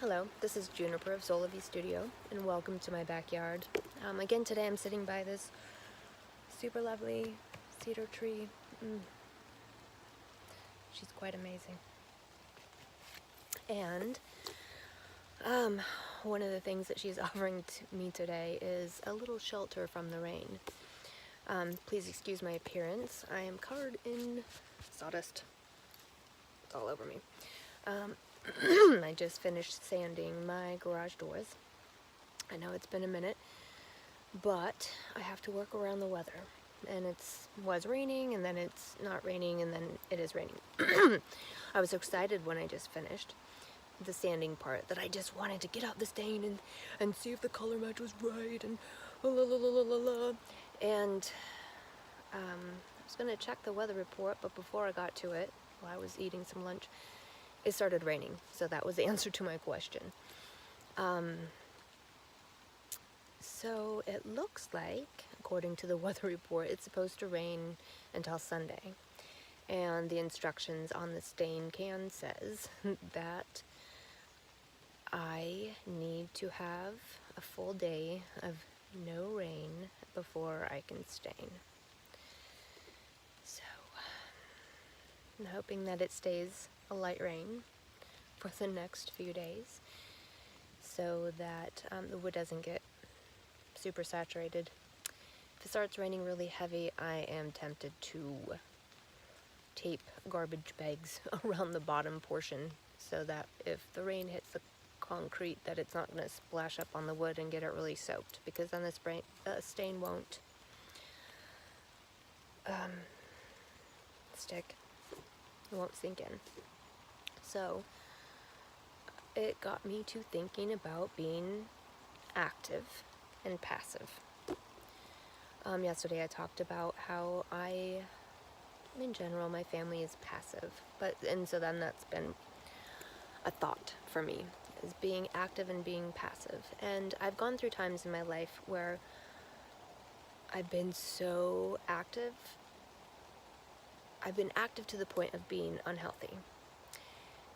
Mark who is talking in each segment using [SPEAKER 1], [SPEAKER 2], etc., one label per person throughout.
[SPEAKER 1] Hello, this is Juniper of Zolavi Studio, and welcome to my backyard. Again, today I'm sitting by this super lovely cedar tree. She's quite amazing. And one of the things that she's offering to me today is a little shelter from the rain. Please excuse my appearance. I am covered in sawdust. It's all over me. I just finished sanding my garage doors. I know it's been a minute, but I have to work around the weather. And it was raining, and then it's not raining, and then it is raining. I was so excited when I just finished the sanding part that I just wanted to get out the stain and see if the color match was right, and la la la la la la. And I was going to check the weather report, but before I got to it, while I was eating some lunch, it started raining. So that was the answer to my question. So it looks like, according to the weather report, it's supposed to rain until Sunday. And the instructions on the stain can says that I need to have a full day of no rain before I can stain. So I'm hoping that it stays a light rain for the next few days so that the wood doesn't get super saturated. If it starts raining really heavy, I am tempted to tape garbage bags around the bottom portion so that if the rain hits the concrete that it's not going to splash up on the wood and get it really soaked, because then the stain won't stick. It won't sink in. So it got me to thinking about being active and passive. Yesterday I talked about how in general, my family is passive, and so then that's been a thought for me, is being active and being passive. And I've gone through times in my life where I've been so active. I've been active to the point of being unhealthy.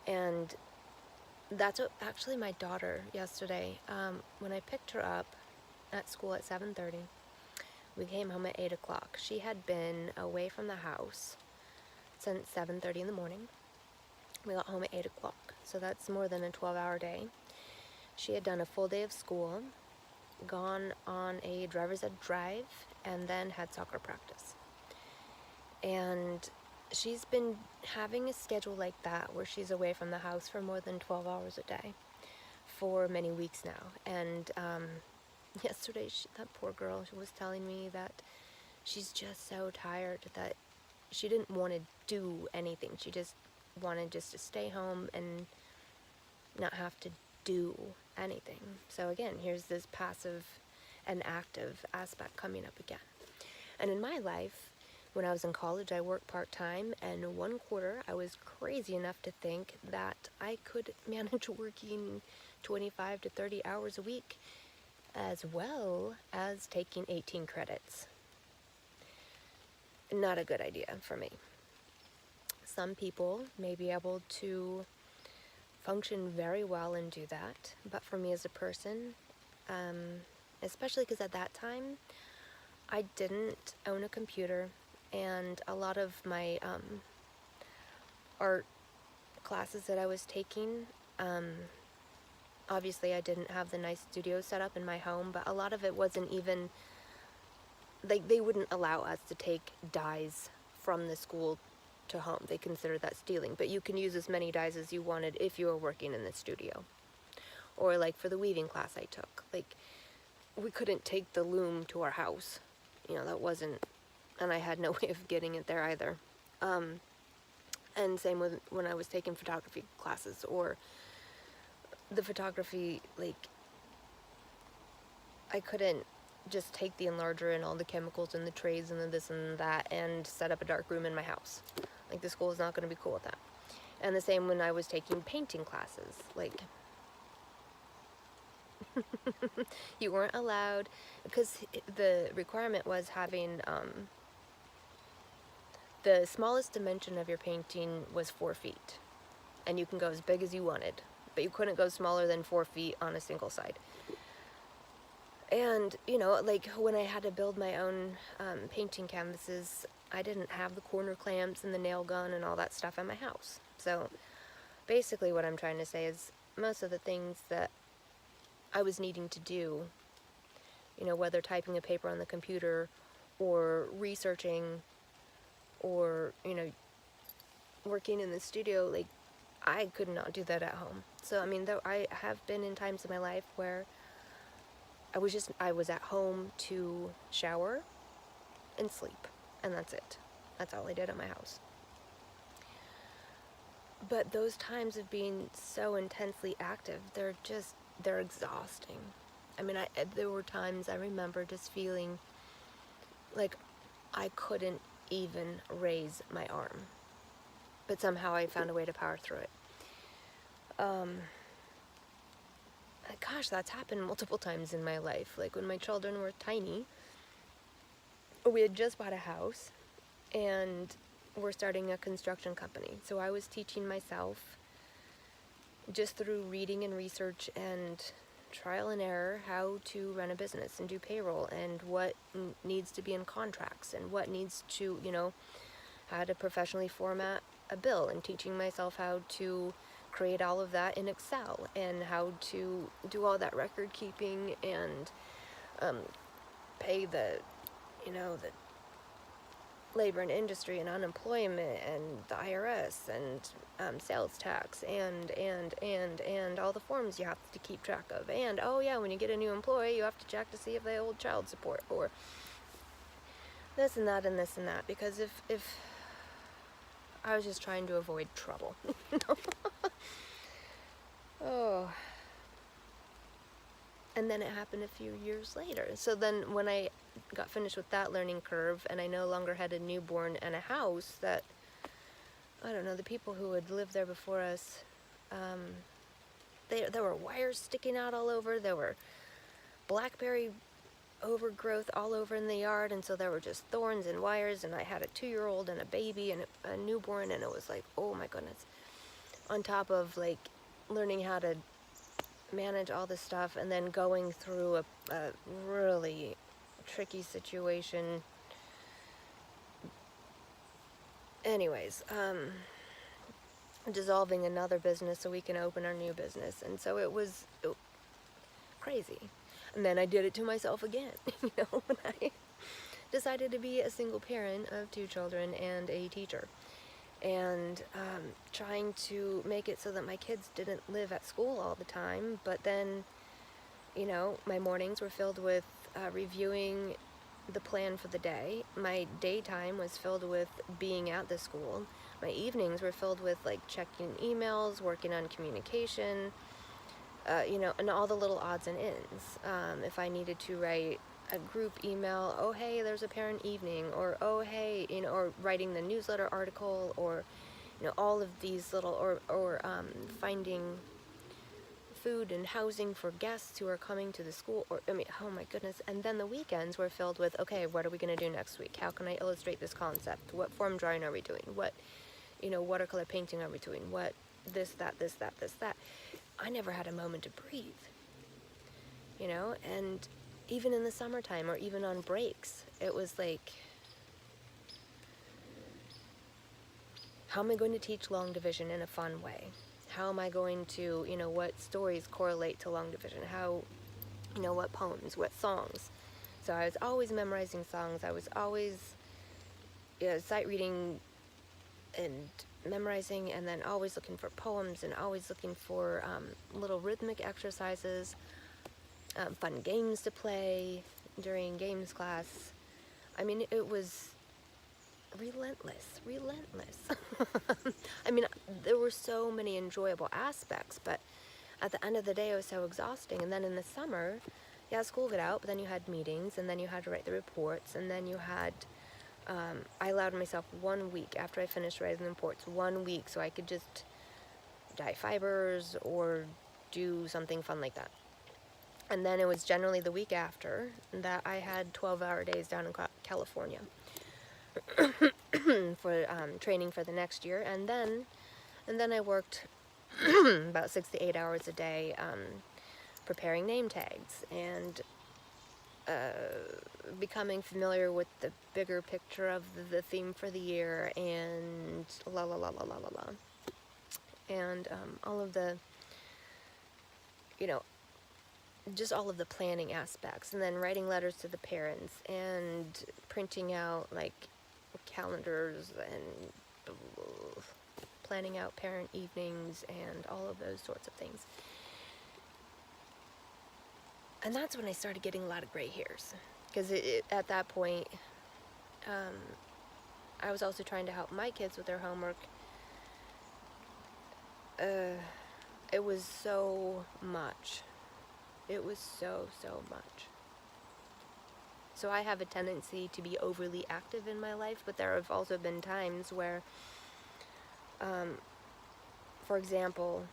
[SPEAKER 1] And that's what actually my daughter yesterday, when I picked her up at school at 7:30, we came home at 8 o'clock. She had been away from the house since 7:30 in the morning. We got home at 8 o'clock, so that's more than a 12-hour day. She had done a full day of school, gone on a driver's ed drive, and then had soccer practice. And she's been having a schedule like that where she's away from the house for more than 12 hours a day for many weeks now. And yesterday, that poor girl, she was telling me that she's just so tired that she didn't want to do anything. She just wanted to stay home and not have to do anything. So again, here's this passive and active aspect coming up again. And in my life, when I was in college, I worked part-time, and one quarter I was crazy enough to think that I could manage working 25 to 30 hours a week as well as taking 18 credits. Not a good idea for me. Some people may be able to function very well and do that, but for me as a person, especially because at that time I didn't own a computer, and a lot of my art classes that I was taking, obviously I didn't have the nice studio set up in my home, but a lot of it wasn't even, like, they wouldn't allow us to take dyes from the school to home. They considered that stealing, but you can use as many dyes as you wanted if you were working in the studio. Or like for the weaving class I took, like, we couldn't take the loom to our house. That wasn't, and I had no way of getting it there either. And same with when I was taking photography classes, or the photography, like, I couldn't just take the enlarger and all the chemicals and the trays and the this and that and set up a dark room in my house. Like, the school is not going to be cool with that. And the same when I was taking painting classes. Like, you weren't allowed, because the requirement was having, the smallest dimension of your painting was 4 feet. And you can go as big as you wanted. but you couldn't go smaller than 4 feet on a single side. And, you know, like when I had to build my own painting canvases, I didn't have the corner clamps and the nail gun and all that stuff at my house. So basically what I'm trying to say is most of the things that I was needing to do, you know, whether typing a paper on the computer or researching or, you know, working in the studio, like, I could not do that at home. So, I mean, though I have been in times in my life where I was at home to shower and sleep, and that's it. That's all I did at my house. But those times of being so intensely active, they're exhausting. I mean, there were times I remember just feeling like I couldn't even raise my arm. But somehow I found a way to power through it. Gosh, that's happened multiple times in my life. Like when my children were tiny, we had just bought a house and we're starting a construction company. So I was teaching myself just through reading and research and trial and error how to run a business and do payroll and what needs to be in contracts and what needs to, you know, how to professionally format a bill, and teaching myself how to create all of that in Excel and how to do all that record keeping and pay the, you know, the labor and industry and unemployment and the IRS and sales tax and all the forms you have to keep track of. And oh yeah, when you get a new employee, you have to check to see if they hold child support or this and that and this and that. Because if I was just trying to avoid trouble. Oh. And then it happened a few years later. So then when I got finished with that learning curve and I no longer had a newborn and a house that, I don't know, the people who had lived there before us, there were wires sticking out all over. There were blackberry overgrowth all over in the yard, and so there were just thorns and wires, and I had a 2-year-old and a baby and a newborn, and it was like, oh my goodness. On top of like learning how to manage all this stuff and then going through a really tricky situation. Anyways, dissolving another business so we can open our new business. And so it was crazy. And then I did it to myself again, you know, when I decided to be a single parent of 2 children and a teacher. And trying to make it so that my kids didn't live at school all the time. But then, you know, my mornings were filled with reviewing the plan for the day. My daytime was filled with being at the school. My evenings were filled with like checking emails, working on communication, you know, and all the little odds and ends. If I needed to write a group email, oh hey, there's a parent evening, or oh hey, you know, or writing the newsletter article, or, you know, all of these little, or finding food and housing for guests who are coming to the school, or, I mean, oh my goodness. And then the weekends were filled with, okay, what are we going to do next week? How can I illustrate this concept? What form drawing are we doing? What, you know, watercolor painting are we doing? What, this, that, this, that, this, that. I never had a moment to breathe, you know, and even in the summertime or even on breaks, it was like, how am I going to teach long division in a fun way? How am I going to, you know, what stories correlate to long division? How, you know, what poems, what songs? So I was always memorizing songs. I was always, you know, sight reading and memorizing, and then always looking for poems and always looking for little rhythmic exercises, fun games to play during games class. I mean, it was relentless. I mean, there were so many enjoyable aspects, but at the end of the day, it was so exhausting. And then in the summer, yeah, school got out, but then you had meetings, and then you had to write the reports, and then you had, I allowed myself 1 week after I finished writing the reports, 1 week, so I could just dye fibers or do something fun like that. And then it was generally the week after that I had 12-hour days down in California for training for the next year. And then I worked about 6 to 8 hours a day, preparing name tags and becoming familiar with the bigger picture of the theme for the year, and la la la la la la la, and all of the, you know, just all of the planning aspects, and then writing letters to the parents and printing out like calendars and planning out parent evenings and all of those sorts of things. And that's when I started getting a lot of gray hairs, because at that point, I was also trying to help my kids with their homework. It was so much. It was so much. So I have a tendency to be overly active in my life, but there have also been times where, for example,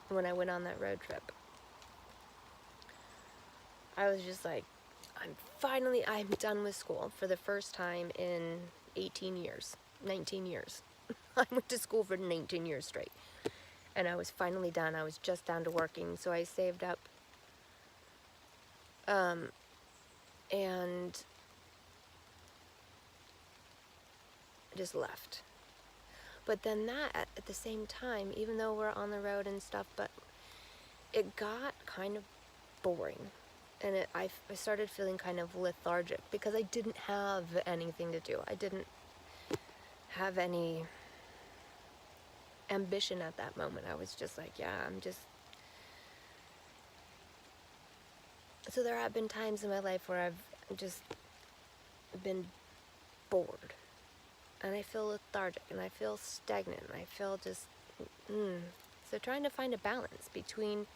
[SPEAKER 1] when I went on that road trip, I was just like, I'm done with school for the first time in 19 years. I went to school for 19 years straight. And I was finally done. I was just down to working, so I saved up. And just left. But then that, at the same time, even though we're on the road and stuff, but it got kind of boring. And I started feeling kind of lethargic because I didn't have anything to do. I didn't have any ambition at that moment. I was just like, yeah, So there have been times in my life where I've just been bored. And I feel lethargic, and I feel stagnant, and I feel just, So trying to find a balance between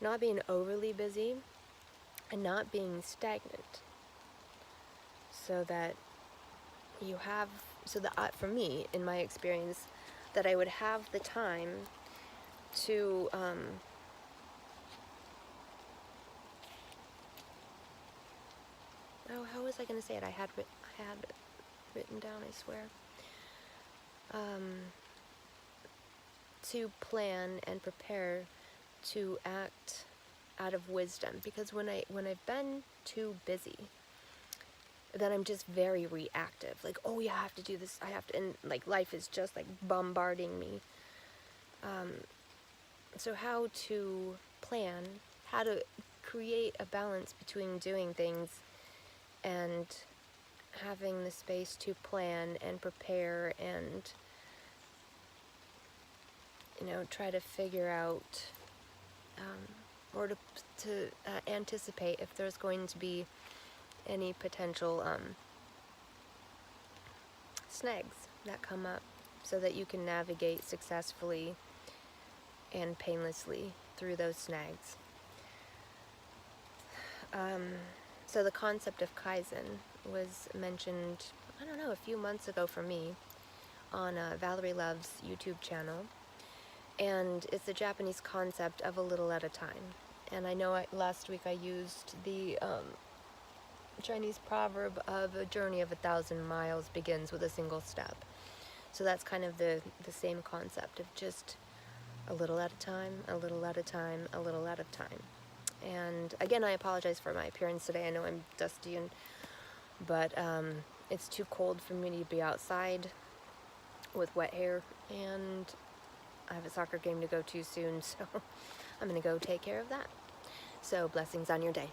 [SPEAKER 1] not being overly busy and not being stagnant, so that for me, in my experience, that I would have the time to, how was I going to say it? I had it written down, I swear. To plan and prepare to act out of wisdom, because when I've been too busy, then I'm just very reactive. Like, oh yeah, I have to do this, I have to, and like life is just like bombarding me. So how to plan, how to create a balance between doing things and having the space to plan and prepare and, try to figure out, or to anticipate if there's going to be any potential snags that come up, so that you can navigate successfully and painlessly through those snags. So the concept of Kaizen was mentioned, I don't know, a few months ago for me on Valerie Love's YouTube channel. And it's a Japanese concept of a little at a time. And I know last week I used the Chinese proverb of a journey of 1,000 miles begins with a single step. So that's kind of the same concept of just a little at a time, a little at a time, a little at a time. And again, I apologize for my appearance today. I know I'm dusty, but it's too cold for me to be outside with wet hair, and I have a soccer game to go to soon, so I'm going to go take care of that. So blessings on your day.